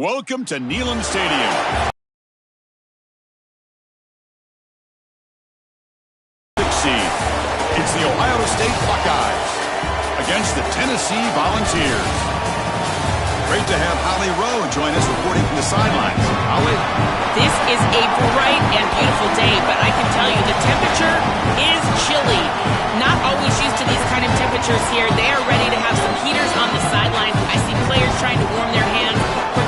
Welcome to Neyland Stadium. Seed. It's the Ohio State Buckeyes against the Tennessee Volunteers. Great to have Holly Rowe join us reporting from the sidelines. Holly? This is a bright and beautiful day, but I can tell you the temperature is chilly. Not always used to these kind of temperatures here. They are ready to have some heaters on the sidelines. I see players trying to warm their hands.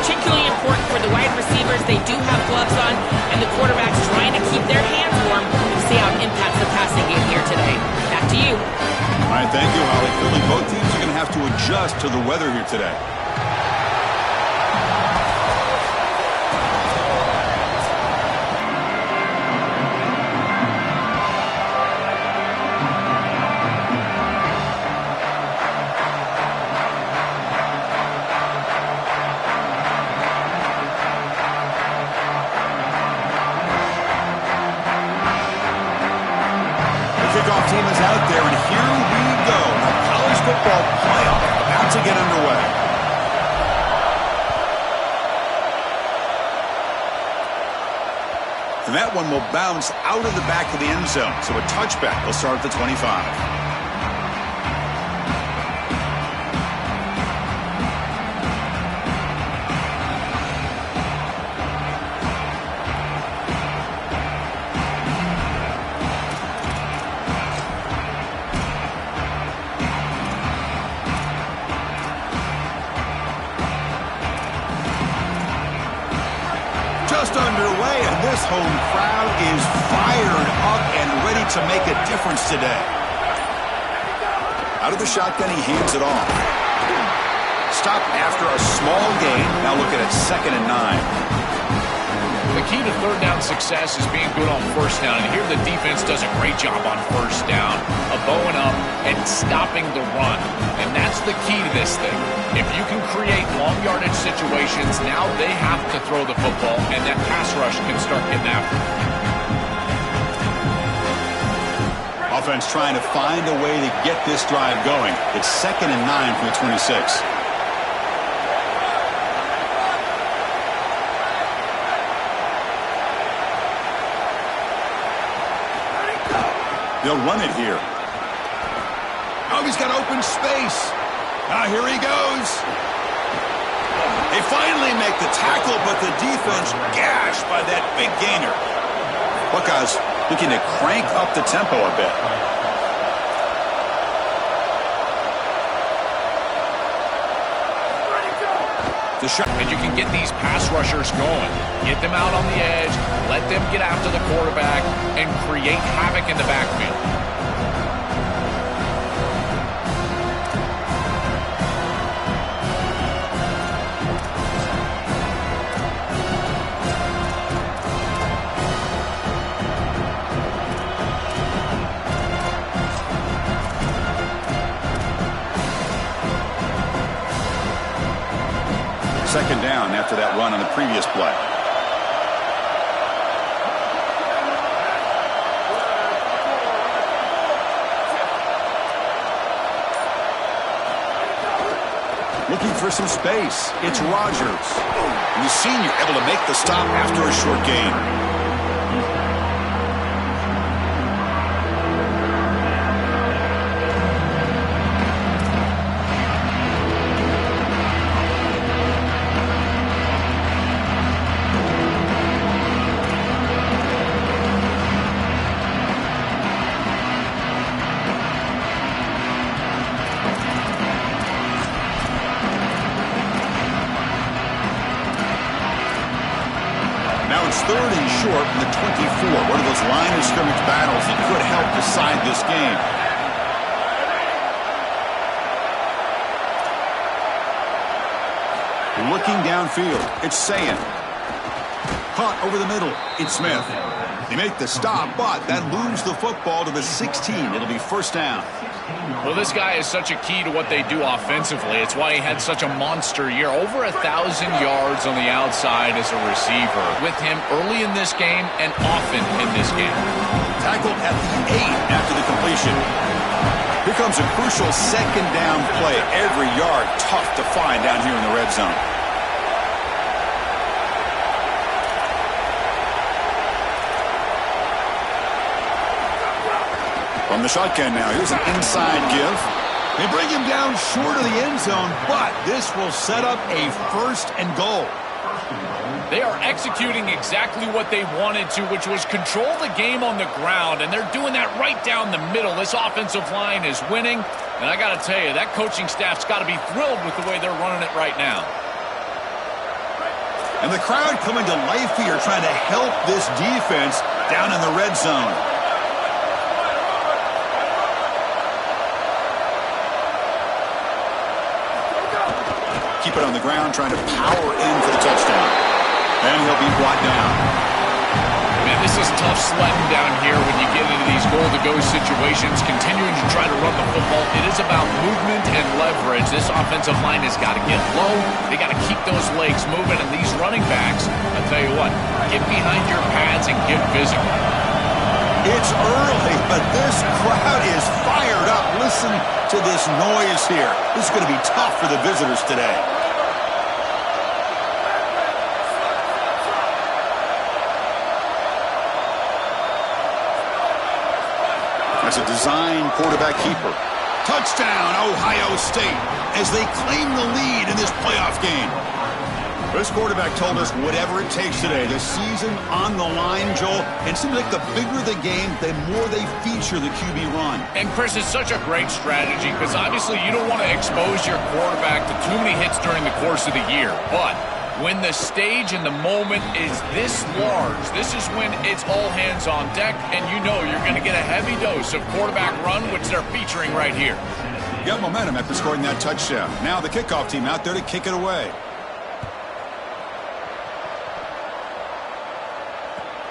Particularly important for the wide receivers. They do have gloves on, and the quarterbacks trying to keep their hands warm to see how it impacts the passing game here today. Back to you. All right, thank you, Holly. Clearly, both teams are going to have to adjust to the weather here today. Kickoff team is out there, and here we go. A college football playoff about to get underway. And that one will bounce out of the back of the end zone, so a touchback will start at the 25. Just underway, and this home crowd is fired up and ready to make a difference today. Out of the shotgun, he hands it off. Stop after a small gain. Now look at it, 2nd and 9. The key to third down success is being good on first down, and here the defense does a great job on first down of bowing up and stopping the run. And that's the key to this thing. If you can create long yardage situations, now they have to throw the football, and that pass rush can start getting after it. Offense trying to find a way to get this drive going. It's 2nd and 9 from the 26. They'll run it here. Oh, he's got open space. Now here he goes. They finally make the tackle, but the defense gashed by that big gainer. Buckeyes looking to crank up the tempo a bit. The shot, and you can get these pass rushers going. Get them out on the edge, let them get after the quarterback, and create havoc in the backfield. Second down after that run on the previous play. Looking for some space. It's Rogers. And the senior able to make the stop after a short gain. Now it's 3rd and short from the 24. One of those line of scrimmage battles that could help decide this game. Looking downfield, it's Sayin. Caught over the middle, it's Smith. They make the stop, but that moves the football to the 16. It'll be first down. Well, this guy is such a key to what they do offensively. It's why he had such a monster year. Over 1,000 yards on the outside as a receiver. With him early in this game and often in this game. Tackled at the 8 after the completion. Here comes a crucial second down play. Every yard tough to find down here in the red zone. From the shotgun now, here's an inside give. They bring him down short of the end zone, but this will set up a 1st and goal. They are executing exactly what they wanted to, which was control the game on the ground, and they're doing that right down the middle. This offensive line is winning, and I got to tell you, that coaching staff's got to be thrilled with the way they're running it right now. And the crowd coming to life here, trying to help this defense down in the red zone. Keep it on the ground, trying to power in for the touchdown. And he'll be brought down. Man, this is tough sledding down here when you get into these goal-to-go situations, continuing to try to run the football. It is about movement and leverage. This offensive line has got to get low. They got to keep those legs moving. And these running backs, I'll tell you what, get behind your pads and get physical. It's early, but this crowd is fired up. Listen to this noise here. This is going to be tough for the visitors today. As a design quarterback keeper. Touchdown, Ohio State, as they claim the lead in this playoff game. This quarterback told us whatever it takes today. The season on the line, Joel. And it seems like the bigger the game, the more they feature the QB run. And, Chris, it's such a great strategy because obviously you don't want to expose your quarterback to too many hits during the course of the year. But when the stage and the moment is this large, this is when it's all hands on deck, and you know you're going to get a heavy dose of quarterback run, which they're featuring right here. Got momentum after scoring that touchdown. Now the kickoff team out there to kick it away.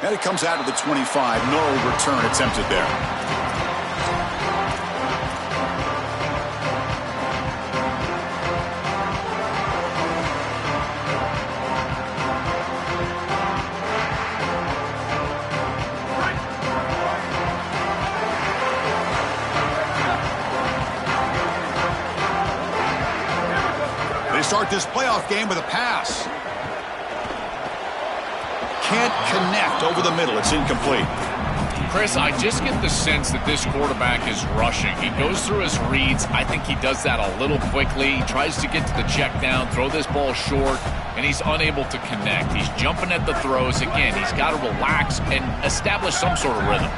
And it comes out of the 25. No return attempted there. They start this playoff game with a pass. Can't connect over the middle. It's incomplete. Chris, I just get the sense that this quarterback is rushing. He goes through his reads. I think he does that a little quickly. He tries to get to the check down, throw this ball short, and he's unable to connect. He's jumping at the throws. Again, he's got to relax and establish some sort of rhythm.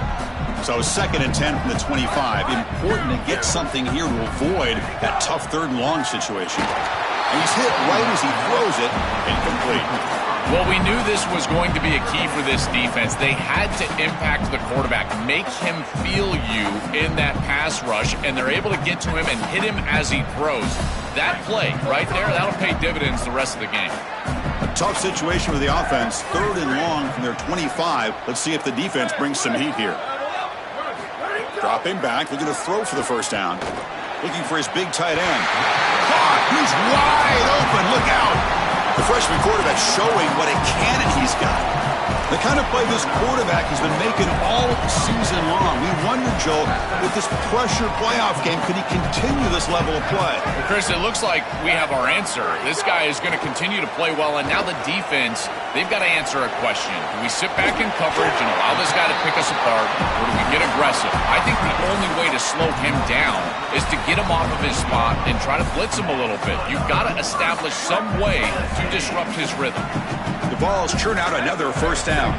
So 2nd and 10 from the 25. Important to get something here to avoid that tough 3rd and long situation. And he's hit right as he throws it. Incomplete. Well, we knew this was going to be a key for this defense. They had to impact the quarterback, make him feel you in that pass rush, and they're able to get to him and hit him as he throws. That play right there, that'll pay dividends the rest of the game. A tough situation for the offense. 3rd and long from their 25. Let's see if the defense brings some heat here. Dropping back, looking to throw for the 1st down. Looking for his big tight end. Caught! He's wide open. Look out! The freshman quarterback showing what a cannon he's got. The kind of play this quarterback has been making all season long. We wonder, Joe, with this pressure playoff game, could he continue this level of play? Well, Chris, it looks like we have our answer. This guy is going to continue to play well, and now the defense, they've got to answer a question. Do we sit back in coverage and allow this guy to pick us apart, or do we get aggressive? I think the only way to slow him down is to get him off of his spot and try to blitz him a little bit. You've got to establish some way to disrupt his rhythm. The Vols churn out another 1st down.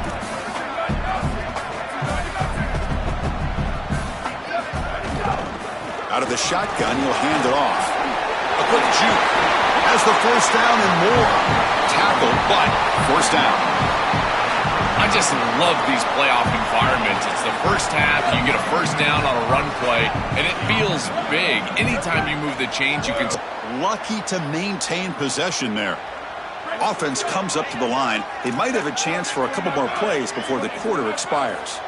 Out of the shotgun, he'll hand it off. A quick juke. Has the 1st down and more. Tackle, but 1st down. I just love these playoff environments. It's the first half, you get a 1st down on a run play, and it feels big. Anytime you move the chains, you can... Lucky to maintain possession there. Offense comes up to the line. They might have a chance for a couple more plays before the quarter expires.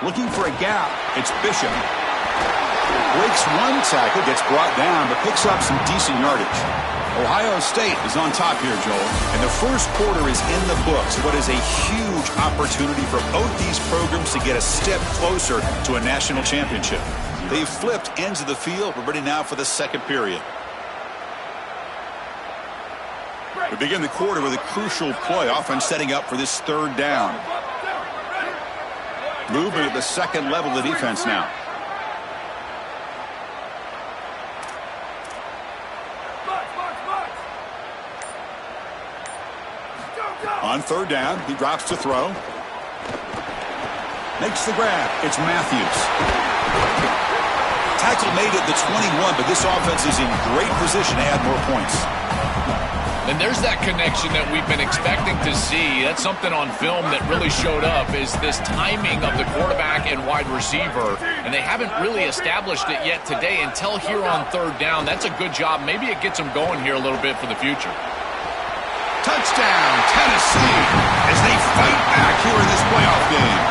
Looking for a gap. It's Bishop. Breaks one tackle, gets brought down, but picks up some decent yardage. Ohio State is on top here, Joel. And the 1st quarter is in the books. What is a huge opportunity for both these programs to get a step closer to a national championship. They've flipped ends of the field. We're ready now for the 2nd period. We begin the quarter with a crucial play. Offense setting up for this 3rd down. Moving at the second level of the defense now. On third down, he drops to throw. Makes the grab. It's Matthews. Tackle made at the 21, but this offense is in great position to add more points. And there's that connection that we've been expecting to see. That's something on film that really showed up, is this timing of the quarterback and wide receiver. And they haven't really established it yet today until here on third down. That's a good job. Maybe it gets them going here a little bit for the future. Touchdown, Tennessee, as they fight back here in this playoff game.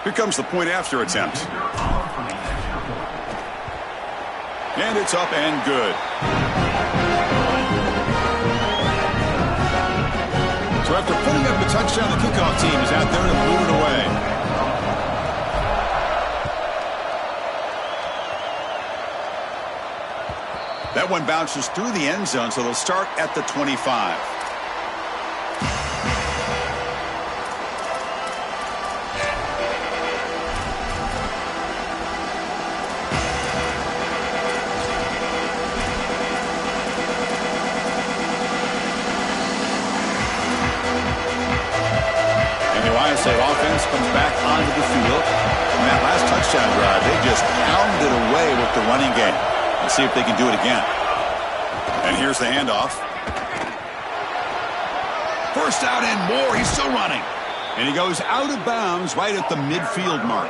Here comes the point after attempt. And it's up and good. So after putting up the touchdown, the kickoff team is out there to move it away. That one bounces through the end zone, so they'll start at the 25. State offense comes back onto the field. In that last touchdown drive, they just pounded away with the running game. Let's see if they can do it again. And here's the handoff. First out and more. He's still running. And he goes out of bounds right at the midfield mark.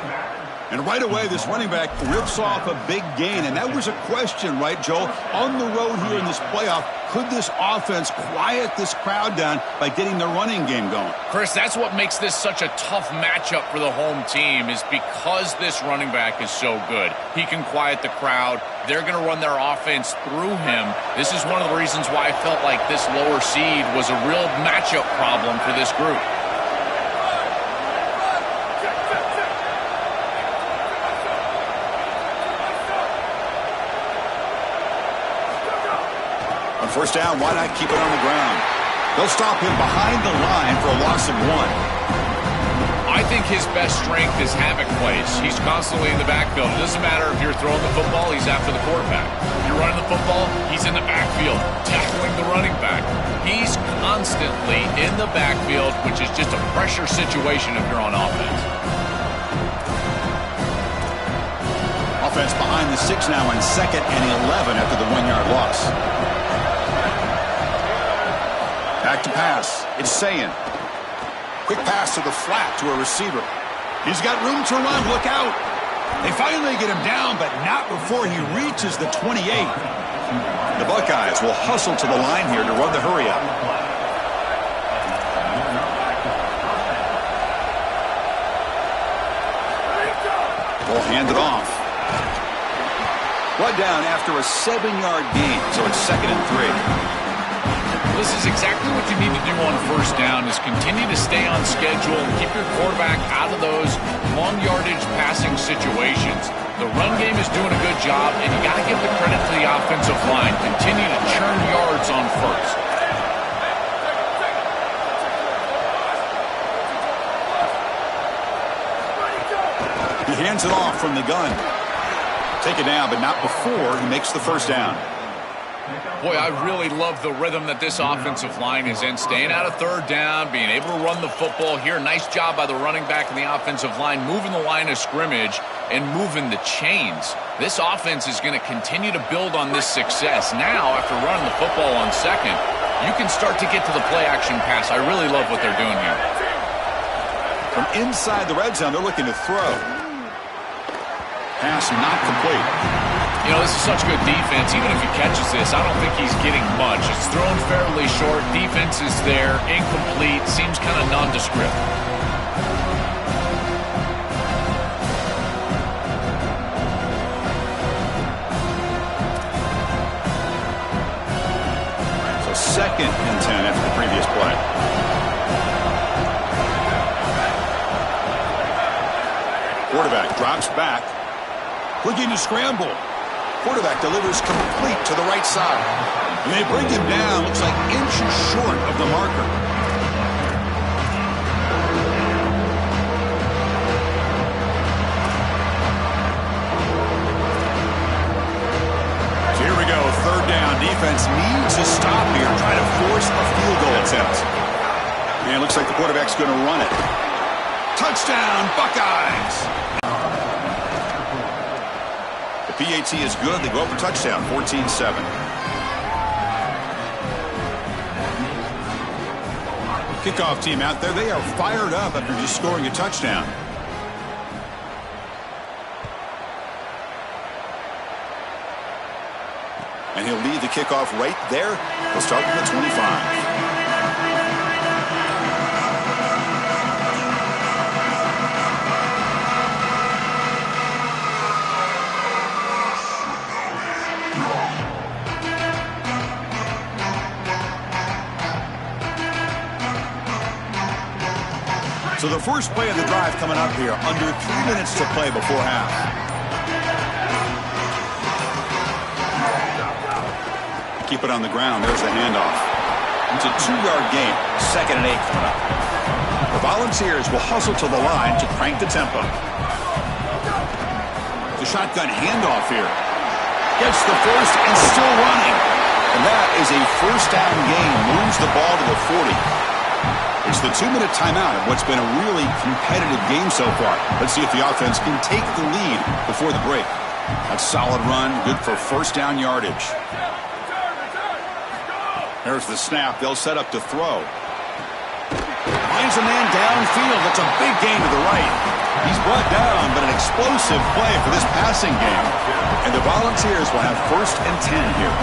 And right away, this running back rips off a big gain. And that was a question, right, Joel? On the road here in this playoff, could this offense quiet this crowd down by getting their running game going? Chris, that's what makes this such a tough matchup for the home team, is because this running back is so good. He can quiet the crowd. They're going to run their offense through him. This is one of the reasons why I felt like this lower seed was a real matchup problem for this group. First down, why not keep it on the ground? They'll stop him behind the line for a loss of 1. I think his best strength is havoc plays. He's constantly in the backfield. It doesn't matter if you're throwing the football, he's after the quarterback. If you're running the football, he's in the backfield, tackling the running back. He's constantly in the backfield, which is just a pressure situation if you're on offense. Offense behind the 6 now on 2nd and 11 after the 1-yard loss. Back to pass. It's Sayin. Quick pass to the flat to a receiver. He's got room to run. Look out. They finally get him down, but not before he reaches the 28. The Buckeyes will hustle to the line here to run the hurry-up. They'll hand it off. Brought down after a 7-yard gain, so it's 2nd and 3. This is exactly what you need to do on first down, is continue to stay on schedule and keep your quarterback out of those long yardage passing situations. The run game is doing a good job, and you got to give the credit to the offensive line. Continue to churn yards on first. He hands it off from the gun. Take it down, but not before he makes the first down. Boy, I really love the rhythm that this offensive line is in. Staying out of third down, being able to run the football here. Nice job by the running back and the offensive line, moving the line of scrimmage and moving the chains. This offense is going to continue to build on this success. Now, after running the football on 2nd, you can start to get to the play-action pass. I really love what they're doing here. From inside the red zone, they're looking to throw. Pass not complete. You know, this is such good defense. Even if he catches this, I don't think he's getting much. It's thrown fairly short. Defense is there. Incomplete. Seems kind of nondescript. after the previous play. Quarterback drops back, looking to scramble. Quarterback delivers complete to the right side. And they bring him down, looks like inches short of the marker. So here we go, third down. Defense needs to stop here, try to force a field goal attempt. And it looks like the quarterback's going to run it. Touchdown, Buckeyes! The PAT is good. They go up for touchdown, 14-7. Kickoff team out there, they are fired up after just scoring a touchdown. And he'll lead the kickoff right there. He'll start with the 25. So the first play of the drive coming up here, under 3 minutes to play before half. Keep it on the ground. There's the handoff. It's a 2-yard gain. 2nd and 8 coming up. The Volunteers will hustle to the line to crank the tempo. The shotgun handoff here. Gets the first and still running. And that is a first down gain. Moves the ball to the 40. It's the 2-minute timeout of what's been a really competitive game so far. Let's see if the offense can take the lead before the break. A solid run, good for first down yardage. There's the snap. They'll set up to throw. Finds a man downfield. That's a big gain to the right. He's brought down, but an explosive play for this passing game. And the Volunteers will have 1st and 10 here.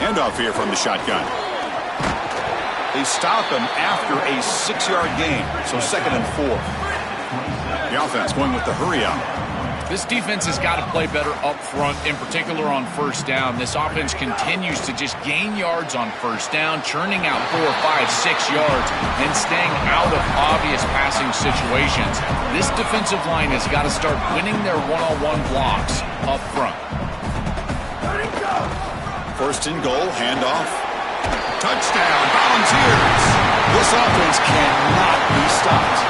Handoff here from the shotgun. They stop him after a 6-yard gain, so 2nd and 4. The offense going with the hurry up. This defense has got to play better up front, in particular on first down. This offense continues to just gain yards on first down, churning out 4, 5, 6 yards, and staying out of obvious passing situations. This defensive line has got to start winning their one-on-one blocks up front. 1st and goal, handoff. Touchdown, Volunteers. This offense cannot be stopped.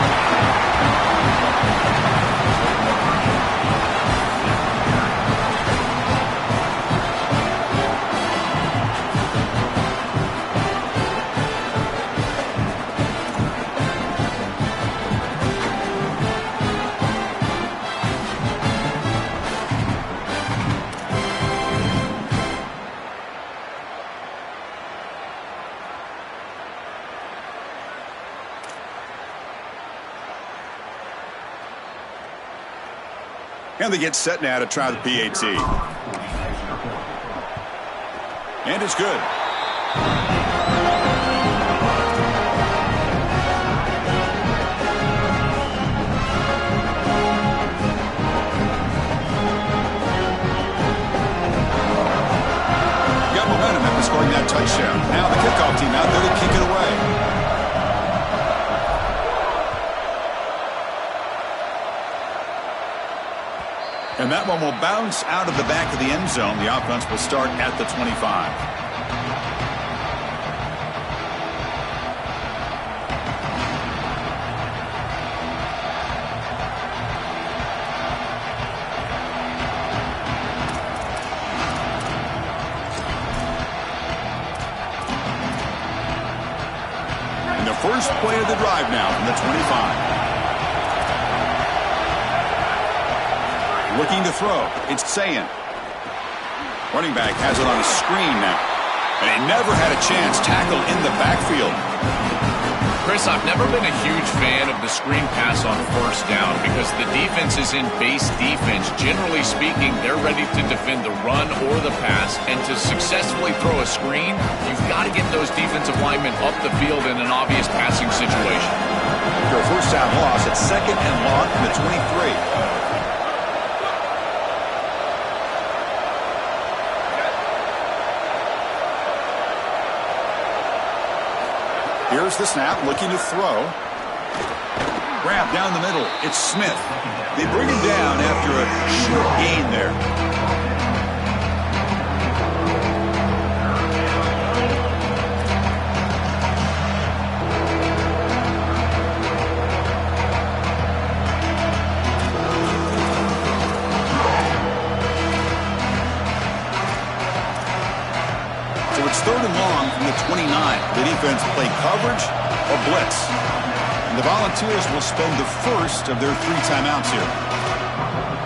And they get set now to try the PAT. And it's good. Got momentum after scoring that touchdown. Now the kickoff team out there to kick it away. And that one will bounce out of the back of the end zone. The offense will start at the 25. And the first play of the drive now from the 25. Looking to throw. It's Sayin. Running back has it on a screen now. And he never had a chance tackled in the backfield. Chris, I've never been a huge fan of the screen pass on first down because the defense is in base defense. Generally speaking, they're ready to defend the run or the pass. And to successfully throw a screen, you've got to get those defensive linemen up the field in an obvious passing situation. After a first down loss, it's 2nd and long from the 23. Here's the snap, looking to throw. Grab down the middle. It's Smith. They bring him down after a short gain there. So it's 3rd and long from the 29. The defense play coverage or blitz. And the Volunteers will spend the first of their 3 timeouts here.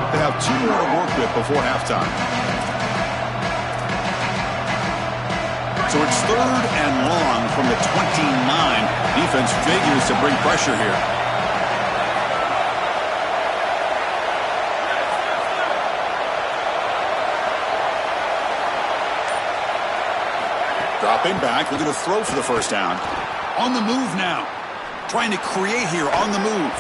They have 2 more to work with before halftime. So it's 3rd and long from the 29. Defense figures to bring pressure here. Dropping back, looking to throw for the first down. On the move now. Trying to create here on the move.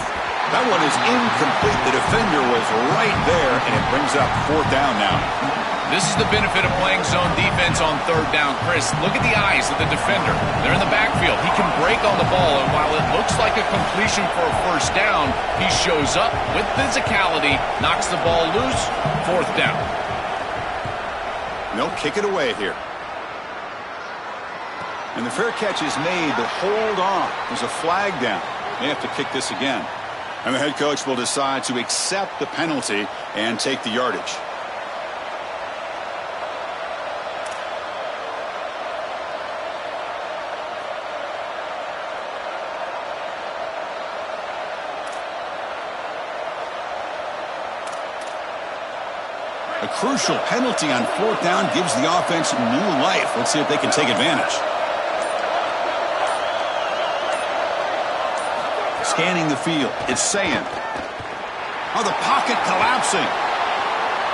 That one is incomplete. The defender was right there, and it brings up 4th down now. This is the benefit of playing zone defense on 3rd down, Chris. Look at the eyes of the defender. They're in the backfield. He can break on the ball, and while it looks like a completion for a first down, he shows up with physicality, knocks the ball loose, 4th down. They'll kick it away here. And the fair catch is made, but hold on. There's a flag down. They have to kick this again. And the head coach will decide to accept the penalty and take the yardage. A crucial penalty on 4th down gives the offense new life. Let's see if they can take advantage. Scanning the field. It's Sayan. Oh, the pocket collapsing.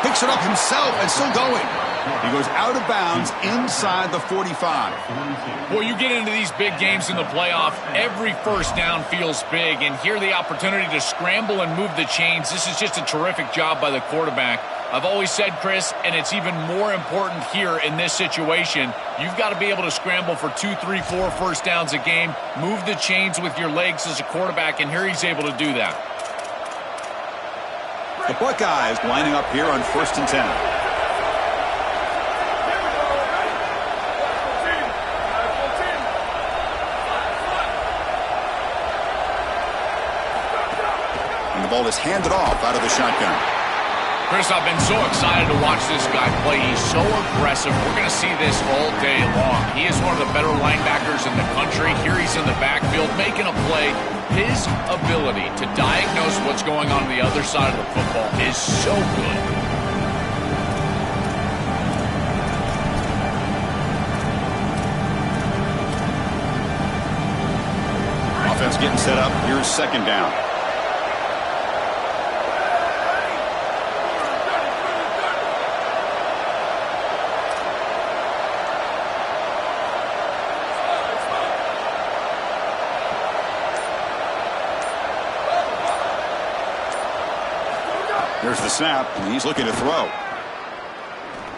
Picks it up himself and still going. He goes out of bounds inside the 45. Well, you get into these big games in the playoff, every first down feels big, and here the opportunity to scramble and move the chains. This is just a terrific job by the quarterback. I've always said, Chris, and it's even more important here in this situation, you've got to be able to scramble for 2, 3, 4 first downs a game, move the chains with your legs as a quarterback, and here he's able to do that. The Buckeyes lining up here on 1st and 10. And the ball is handed off out of the shotgun. Chris, I've been so excited to watch this guy play. He's so aggressive. We're going to see this all day long. He is one of the better linebackers in the country. Here he's in the backfield making a play. His ability to diagnose what's going on the other side of the football is so good. Offense getting set up. Here's 2nd down. Here's the snap, and he's looking to throw.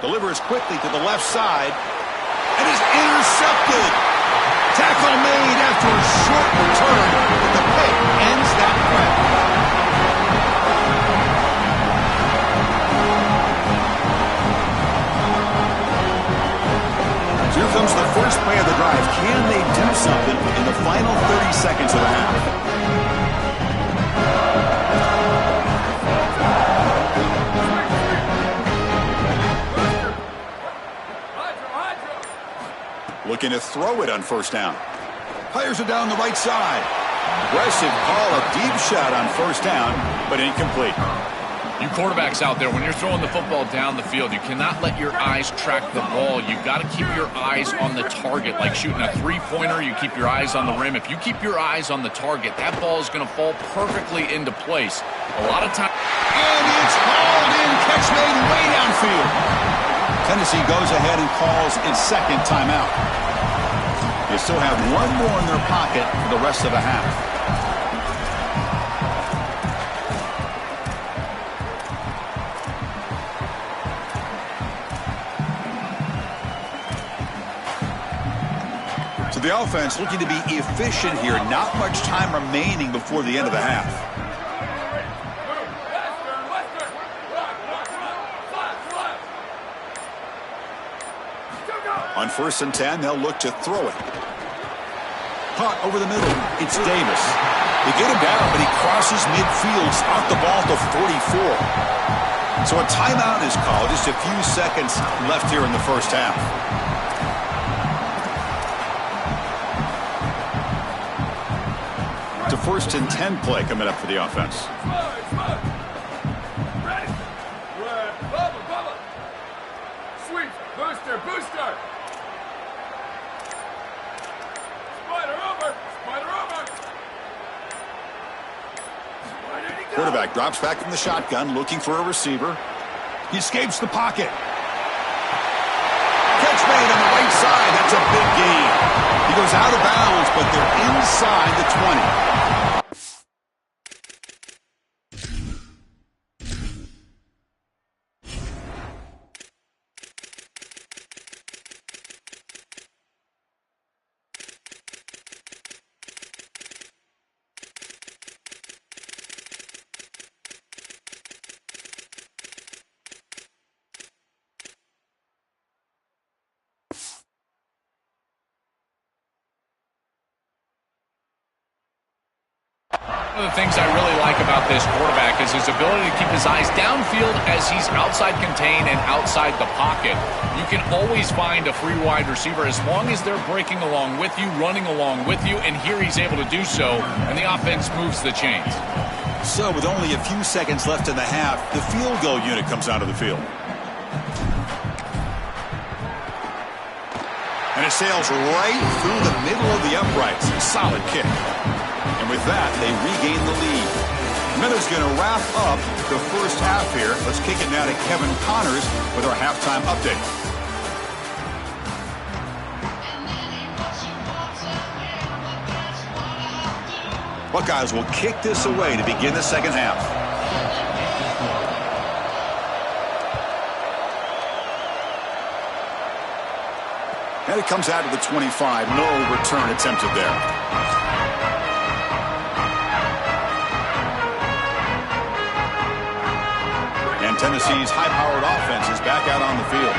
Delivers quickly to the left side, and is intercepted. Tackle made after a short return, but the pick ends that play. So here comes the first play of the drive. Can they do something in the final 30 seconds of the half? Looking to throw it on 1st down. Fires it down the right side. Aggressive call, a deep shot on 1st down, but incomplete. You quarterbacks out there, when you're throwing the football down the field, you cannot let your eyes track the ball. You've got to keep your eyes on the target. Like shooting a 3-pointer, you keep your eyes on the rim. If you keep your eyes on the target, that ball is going to fall perfectly into place. A lot of time. And it's hauled in. Catch made way downfield. Tennessee goes ahead and calls its 2nd timeout. They still have 1 more in their pocket for the rest of the half. So The offense looking to be efficient here. Not much time remaining before the end of the half. On 1st and 10, they'll look to throw it. Caught over the middle. It's Davis. They get him down, but he crosses midfield, out the ball to 44. So a timeout is called. Just a few seconds left here in the first half. It's a 1st and 10 play coming up for the offense. Sweep, booster. Quarterback drops back from the shotgun, looking for a receiver. He escapes the pocket. Catch made on the right side. That's a big gain. He goes out of bounds, but they're inside the 20. One of the things I really like about this quarterback is his ability to keep his eyes downfield as he's outside contained and outside the pocket. You can always find a free wide receiver as long as they're breaking along with you, running along with you, and here he's able to do so, and the offense moves the chains. So with only a few seconds left in the half, the field goal unit comes out of the field. And it sails right through the middle of the uprights. Solid kick. And with that, they regain the lead. Minutes going to wrap up the first half here. Let's kick it now to Kevin Connors with our halftime update. Buckeyes will kick this away to begin the second half. And it comes out to the 25. No return attempted there. And Tennessee's high-powered offense is back out on the field.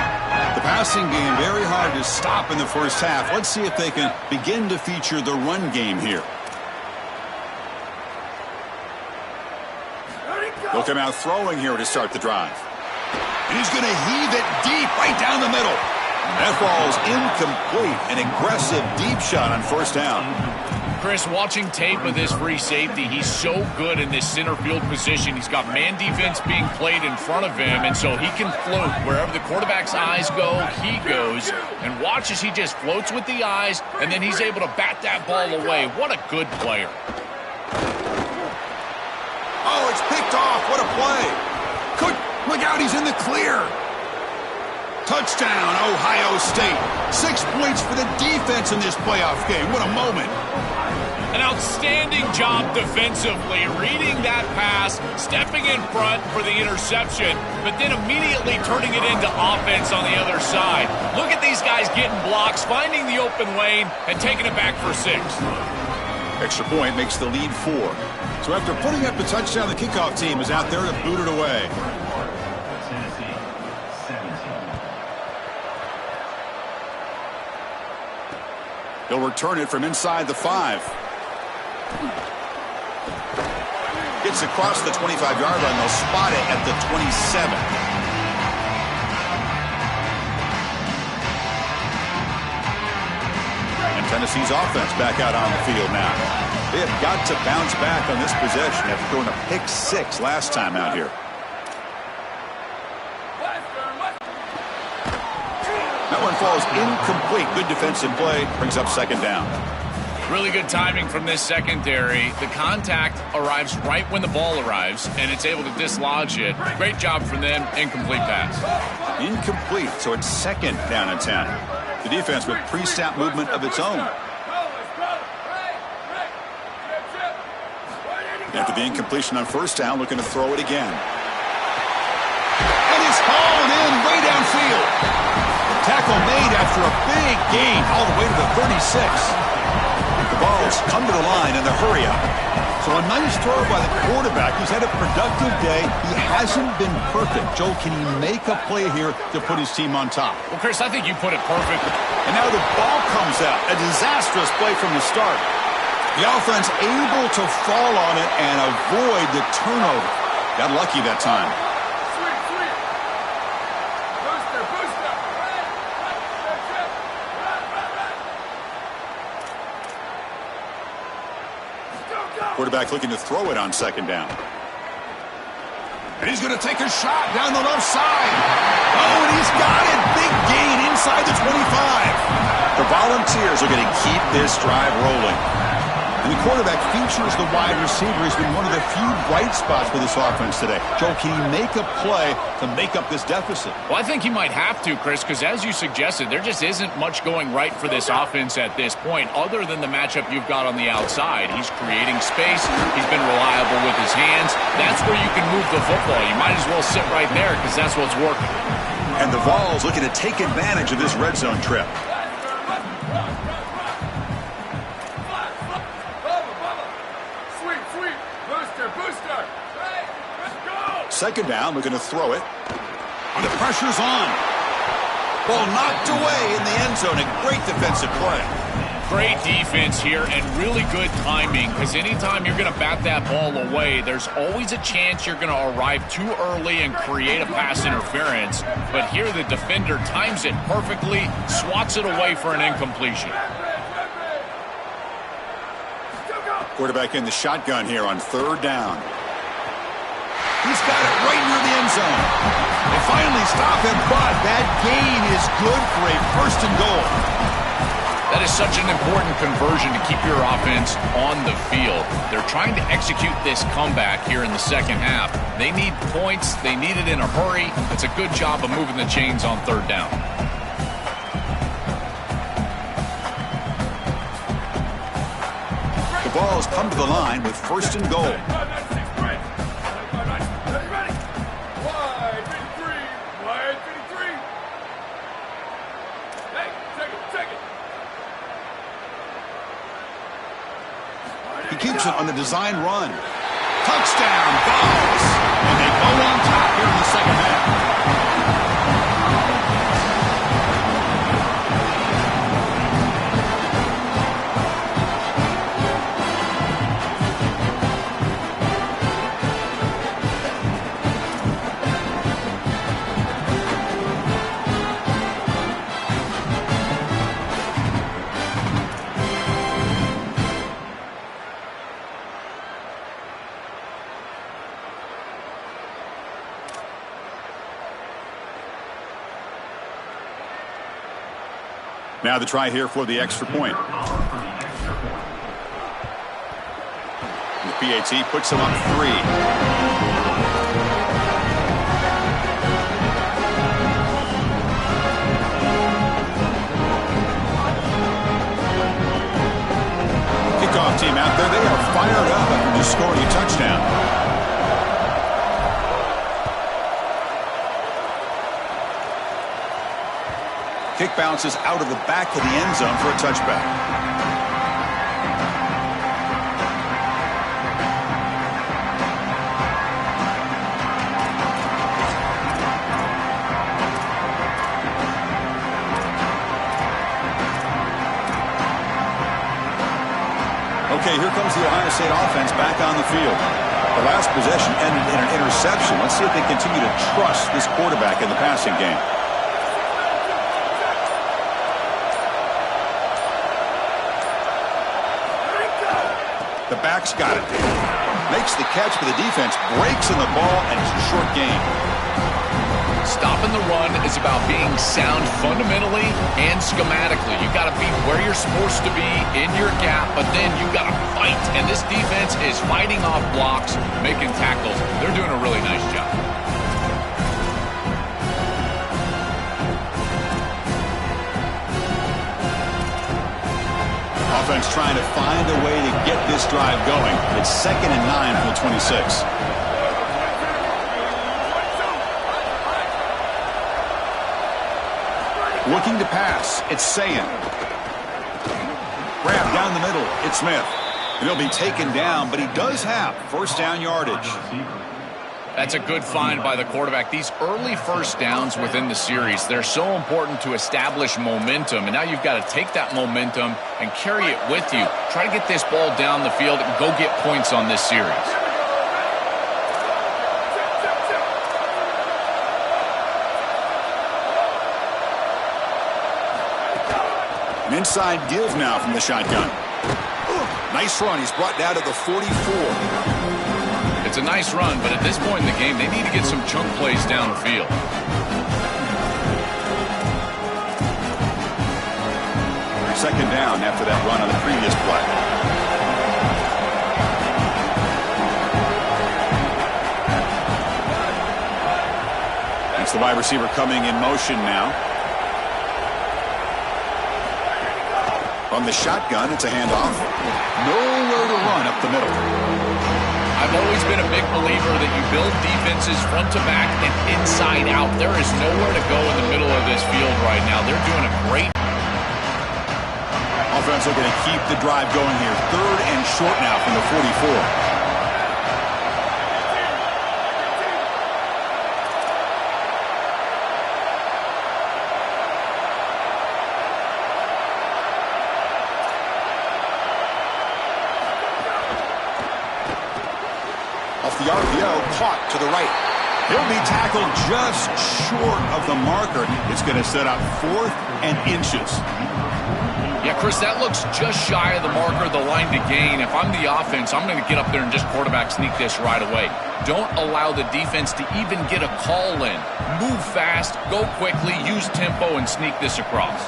The passing game very hard to stop in the first half. Let's see if they can begin to feature the run game here. They'll come out throwing here to start the drive. And he's going to heave it deep right down the middle. That ball's incomplete. An aggressive deep shot on 1st down. Chris, watching tape of this free safety, he's so good in this center field position. He's got man defense being played in front of him, and so he can float wherever the quarterback's eyes go, he goes. And watch as he just floats with the eyes, and then he's able to bat that ball away. What a good player. Oh, it's picked off. What a play. Look out, he's in the clear. Touchdown, Ohio State. 6 points for the defense in this playoff game. What a moment. An outstanding job defensively, reading that pass, stepping in front for the interception, but then immediately turning it into offense on the other side. Look at these guys getting blocks, finding the open lane, and taking it back for 6. Extra point makes the lead 4. So after putting up the touchdown, the kickoff team is out there to boot it away. They'll return it from inside the 5. Gets across the 25-yard line. They'll spot it at the 27. And Tennessee's offense back out on the field now. They have got to bounce back on this possession after throwing a pick 6 last time out here. That one falls incomplete. Good defensive play. Brings up 2nd down. Really good timing from this secondary. The contact arrives right when the ball arrives, and it's able to dislodge it. Great job from them. Incomplete pass. Incomplete, so it's 2nd down and 10. The defense with pre-snap movement of its own. After the incompletion on 1st down, looking to throw it again. And it's hauled in way downfield. Tackle made after for a big gain all the way to the 36. The ball's come to the line in the hurry-up. So a nice throw by the quarterback. He's had a productive day. He hasn't been perfect. Joe, can he make a play here to put his team on top? Well, Chris, I think you put it perfect. And now the ball comes out. A disastrous play from the start. The offense able to fall on it and avoid the turnover. Got lucky that time. Sweet, sweet. Booster, booster. Quarterback looking to throw it on second down. And he's going to take a shot down the left side. Oh, and he's got it. Big gain inside the 25. The Volunteers are going to keep this drive rolling. And the quarterback features the wide receiver. He's been one of the few bright spots for this offense today. Joe, can he make a play to make up this deficit? Well, I think he might have to, Chris, because as you suggested, there just isn't much going right for this offense at this point, other than the matchup you've got on the outside. He's creating space. He's been reliable with his hands. That's where you can move the football. You might as well sit right there because that's what's working. And the Vols looking to take advantage of this red zone trip. Second down, looking to throw it. And the pressure's on. Ball knocked away in the end zone. A great defensive play. Great defense here and really good timing, because anytime you're going to bat that ball away, there's always a chance you're going to arrive too early and create a pass interference. But here the defender times it perfectly, swats it away for an incompletion. Quarterback in the shotgun here on third down. He's got it right near the end zone. They finally stop him, but that gain is good for a first and goal. That is such an important conversion to keep your offense on the field. They're trying to execute this comeback here in the second half. They need points. They need it in a hurry. It's a good job of moving the chains on third down. The ball has come to the line with first and goal. He keeps it on the design run. Touchdown, Vols. And they go on top here in the second half. Now the try here for the extra point. And the PAT puts him up 3. Kickoff team out there. They are fired up after just scoring a touchdown. Kick bounces out of the back of the end zone for a touchback. Okay, here comes the Ohio State offense back on the field. The last possession ended in an interception. Let's see if they continue to trust this quarterback in the passing game. The back's got it. Makes the catch, but the defense breaks in the ball, and it's a short gain. Stopping the run is about being sound fundamentally and schematically. You got to be where you're supposed to be in your gap, but then you got to fight. And this defense is fighting off blocks, making tackles. They're doing a really nice job. Offense trying to find a way to get this drive going. It's 2nd and 9 from the 26. Looking to pass. It's Sayan. Grab down the middle. It's Smith. And he'll be taken down, but he does have first down yardage. That's a good find by the quarterback. These early first downs within the series, they're so important to establish momentum. And now you've got to take that momentum and carry it with you. Try to get this ball down the field and go get points on this series. An inside give now from the shotgun. Nice run. He's brought down to the 44. It's a nice run, but at this point in the game, they need to get some chunk plays down the field. Second down after that run on the previous play. That's the wide receiver coming in motion now. From the shotgun, it's a handoff. Nowhere to run up the middle. I've always been a big believer that you build defenses front to back and inside out. There is nowhere to go in the middle of this field right now. They're doing a great. Offense looking to keep the drive going here. Third and short now from the 44. The RPO caught to the right. He'll be tackled just short of the marker. It's going to set up 4th and inches. Yeah, Chris, that looks just shy of the marker, the line to gain. If I'm the offense, I'm going to get up there and just quarterback sneak this right away. Don't allow the defense to even get a call in. Move fast, go quickly, use tempo, and sneak this across.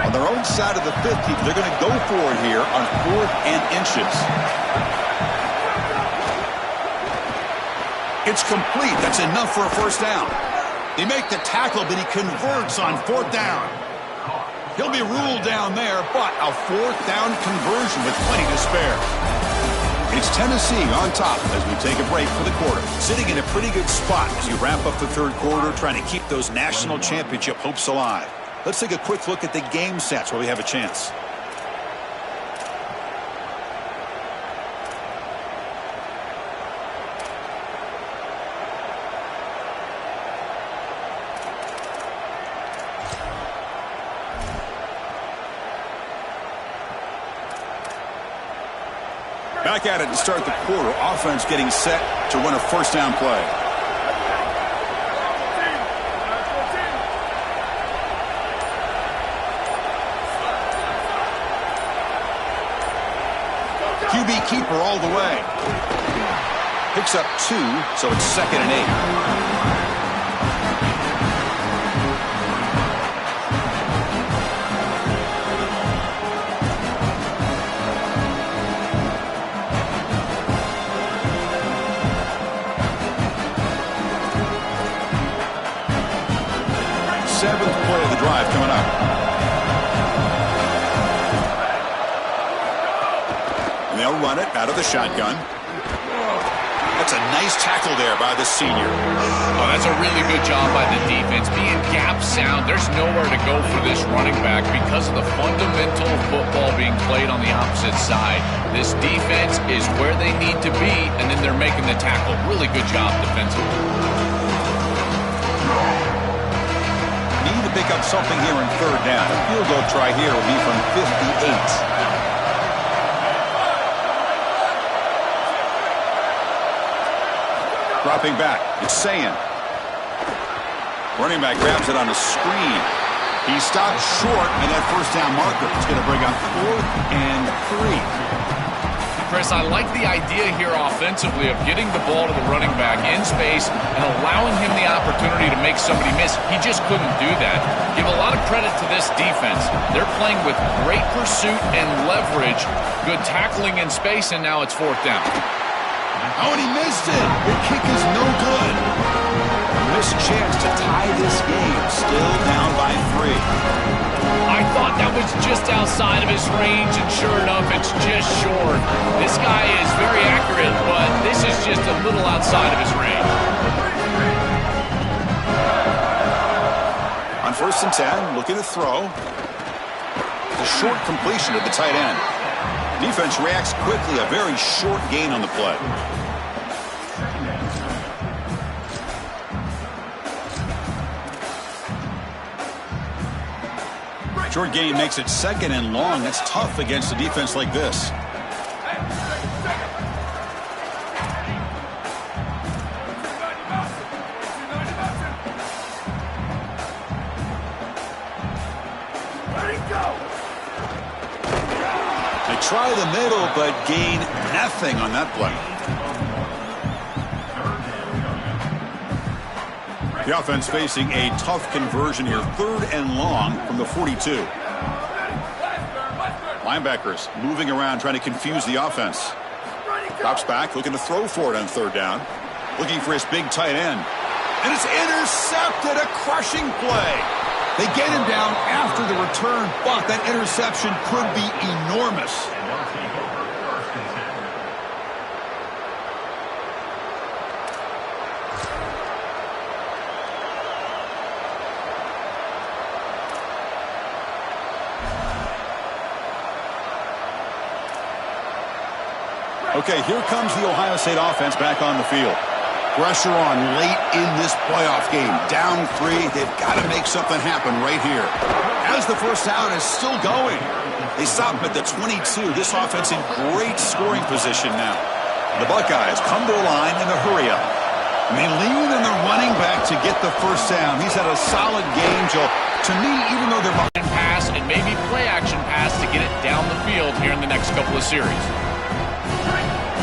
On their own side of the 50, they're going to go for it here on 4th and inches. It's complete. That's enough for a first down. They make the tackle, but he converts on 4th down. He'll be ruled down there, but a 4th down conversion with plenty to spare. It's Tennessee on top as we take a break for the quarter. Sitting in a pretty good spot as you wrap up the third quarter, trying to keep those national championship hopes alive. Let's take a quick look at the game sets where we have a chance. Back at it to start the quarter. Offense getting set to run a first down play. QB keeper all the way. Picks up 2, so it's 2nd and 8. Seventh play of the drive coming up. They'll run it out of the shotgun. That's a nice tackle there by the senior. Oh, that's a really good job by the defense. Being gap sound, there's nowhere to go for this running back because of the fundamental football being played on the opposite side. This defense is where they need to be, and then they're making the tackle. Really good job defensively. Need to pick up something here in 3rd down. A field goal try here will be from 58. Dropping back, it's Sayan. Running back grabs it on a screen. He stopped short in that first down marker. It's going to bring up 4th and 3. Chris, I like the idea here offensively of getting the ball to the running back in space and allowing him the opportunity to make somebody miss. He just couldn't do that. Give a lot of credit to this defense. They're playing with great pursuit and leverage, good tackling in space, and now it's 4th down. Oh, and he missed it. The kick is no good. A missed chance to tie this game. Still down by 3. I thought that was It's just outside of his range, and sure enough, it's just short. This guy is very accurate, but this is just a little outside of his range. On 1st and 10, looking to throw. The short completion to the tight end. Defense reacts quickly, a very short gain on the play. Short gain makes it 2nd and long. That's tough against a defense like this. They try the middle, but gain nothing on that play. The offense facing a tough conversion here. 3rd and long from the 42. Linebackers moving around, trying to confuse the offense. Drops back, looking to throw for it on 3rd down. Looking for his big tight end. And it's intercepted, a crushing play. They get him down after the return, but that interception could be enormous. Okay, here comes the Ohio State offense back on the field. Pressure on late in this playoff game. Down 3. They've got to make something happen right here. As the first down is still going. They stop him at the 22. This offense in great scoring position now. The Buckeyes come to the line in a hurry up. And they lean and they're running back to get the first down. He's had a solid game, Joe. To me, even though they're behind pass and maybe play action pass to get it down the field here in the next couple of series.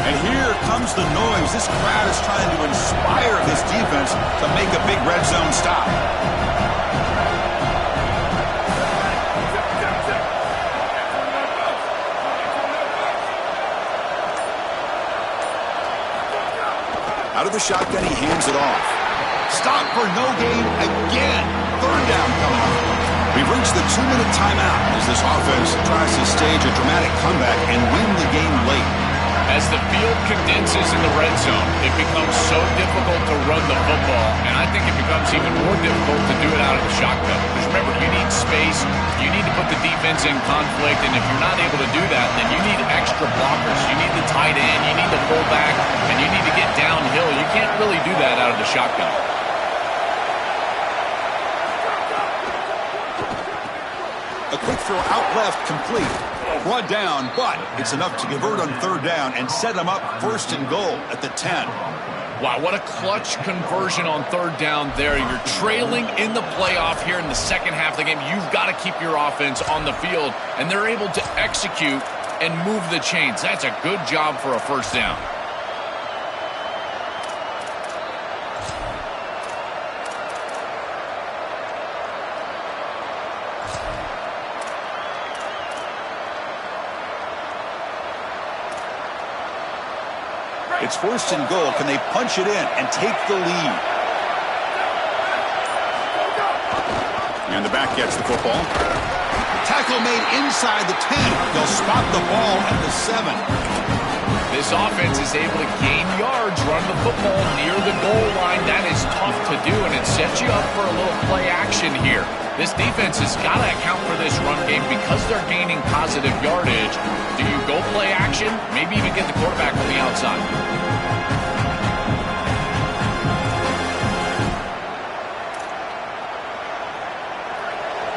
And here comes the noise. This crowd is trying to inspire this defense to make a big red zone stop. Out of the shotgun, he hands it off. Stop for no gain again. 3rd down coming up. We've reached the 2-minute timeout as this offense tries to stage a dramatic comeback and win the game late. As the field condenses in the red zone, it becomes so difficult to run the football, and I think it becomes even more difficult to do it out of the shotgun. Because remember, you need space, you need to put the defense in conflict, and if you're not able to do that, then you need extra blockers. You need the tight end, you need the fullback, and you need to get downhill. You can't really do that out of the shotgun. A quick throw out left, complete. Brought down, but it's enough to convert on 3rd down and set them up 1st and goal at the 10. Wow, what a clutch conversion on 3rd down there. You're trailing in the playoff here in the second half of the game. You've got to keep your offense on the field, and they're able to execute and move the chains. That's a good job for a first down. It's 1st and goal. Can they punch it in and take the lead? And the back gets the football. Tackle made inside the 10. They'll spot the ball at the 7. This offense is able to gain yards, run the football near the goal line. That is tough to do, and it sets you up for a little play action here. This defense has got to account for this run game because they're gaining positive yardage. Do you go play action? Maybe even get the quarterback on the outside.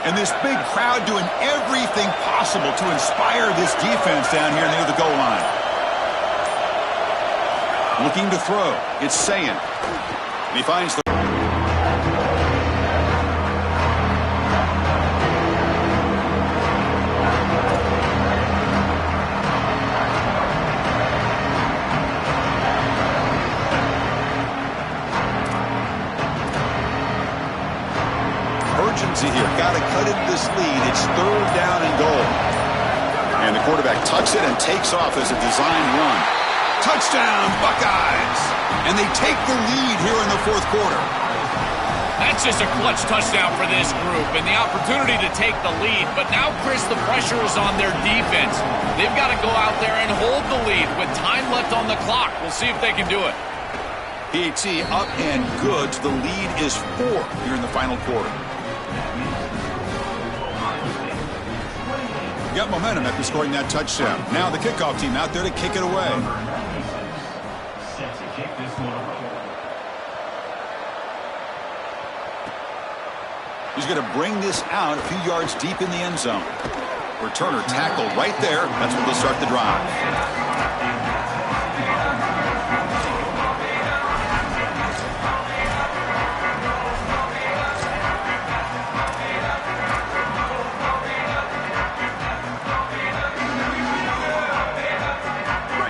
And this big crowd doing everything possible to inspire this defense down here near the goal line. Looking to throw. It's Sayin. And he finds the... urgency here. Got to cut into this lead. It's 3rd down and goal. And the quarterback tucks it and takes off as a designed run. Touchdown, Buckeyes! And they take the lead here in the 4th quarter. That That's just a clutch touchdown for this group and the opportunity to take the lead. But now, Chris, the pressure is on their defense. They've got to go out there and hold the lead with time left on the clock. We'll see if they can do it. PAT up and good. The lead is 4 here in the final quarter. Got momentum after scoring that touchdown. Now the kickoff team out there to kick it away. He's going to bring this out a few yards deep in the end zone. Returner tackled right there. That's when they'll start the drive.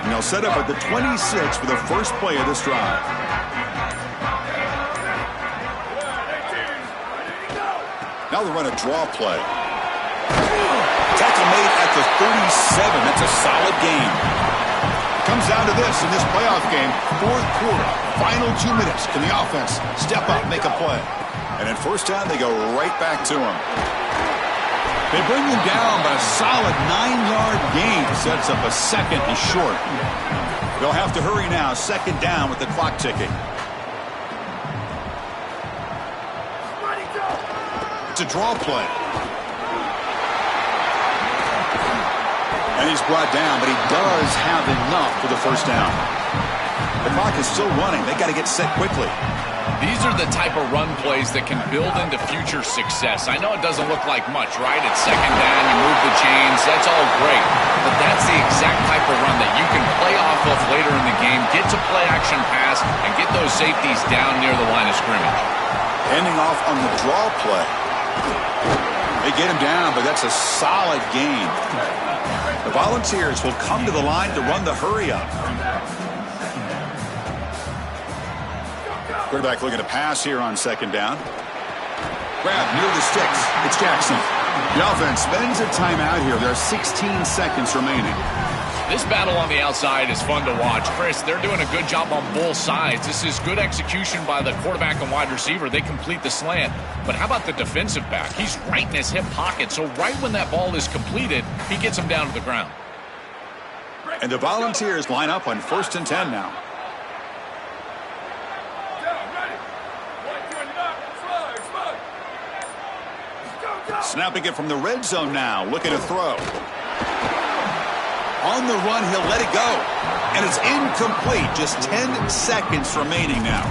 And they'll set up at the 26 for the first play of this drive. Now they run a draw play. Tackle made at the 37. That's a solid gain. Comes down to this in this playoff game. Fourth quarter, final 2 minutes. Can the offense step up, make a play? And in first down, they go right back to him. They bring him down, but a solid 9-yard gain sets up a second and short. They'll have to hurry now. Second down with the clock ticking. A draw play. And he's brought down, but he does have enough for the first down. The clock is still running. They got to get set quickly. These are the type of run plays that can build into future success. I know it doesn't look like much, right? It's second down, you move the chains, that's all great. But that's the exact type of run that you can play off of later in the game, get to play action pass, and get those safeties down near the line of scrimmage. Handing off on the draw play. They get him down, but that's a solid gain. The Volunteers will come to the line to run the hurry up. Quarterback looking to pass here on second down. Grab near the sticks. It's Jackson. The offense spends a timeout here. There are 16 seconds remaining. This battle on the outside is fun to watch. Chris, they're doing a good job on both sides. This is good execution by the quarterback and wide receiver. They complete the slant. But how about the defensive back? He's right in his hip pocket. So right when that ball is completed, he gets him down to the ground. And the Volunteers line up on 1st and 10 now. Snapping it from the red zone now. Looking to throw. On the run, he'll let it go. And it's incomplete. Just 10 seconds remaining now.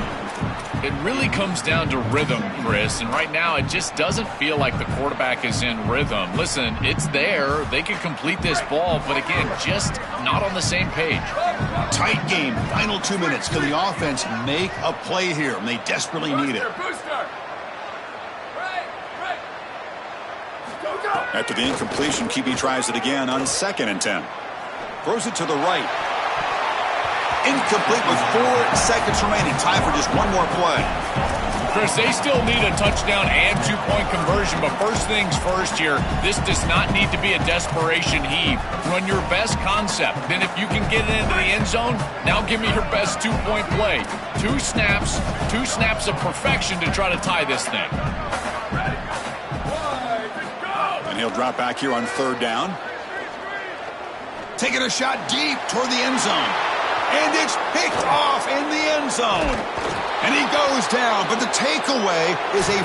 It really comes down to rhythm, Chris. And right now, it just doesn't feel like the quarterback is in rhythm. Listen, it's there. They can complete this ball. But again, just not on the same page. Tight game. Final 2 minutes. Can the offense make a play here? And they desperately need it. After the incompletion, QB tries it again on 2nd and 10. Throws it to the right. Incomplete with 4 seconds remaining. Time for just one more play. Chris, they still need a touchdown and 2-point conversion, but first things first here, this does not need to be a desperation heave. Run your best concept. Then if you can get it into the end zone, now give me your best 2-point play. 2 snaps of perfection to try to tie this thing. And he'll drop back here on 3rd down. Taking a shot deep toward the end zone. And it's picked off in the end zone. And he goes down, but the takeaway is a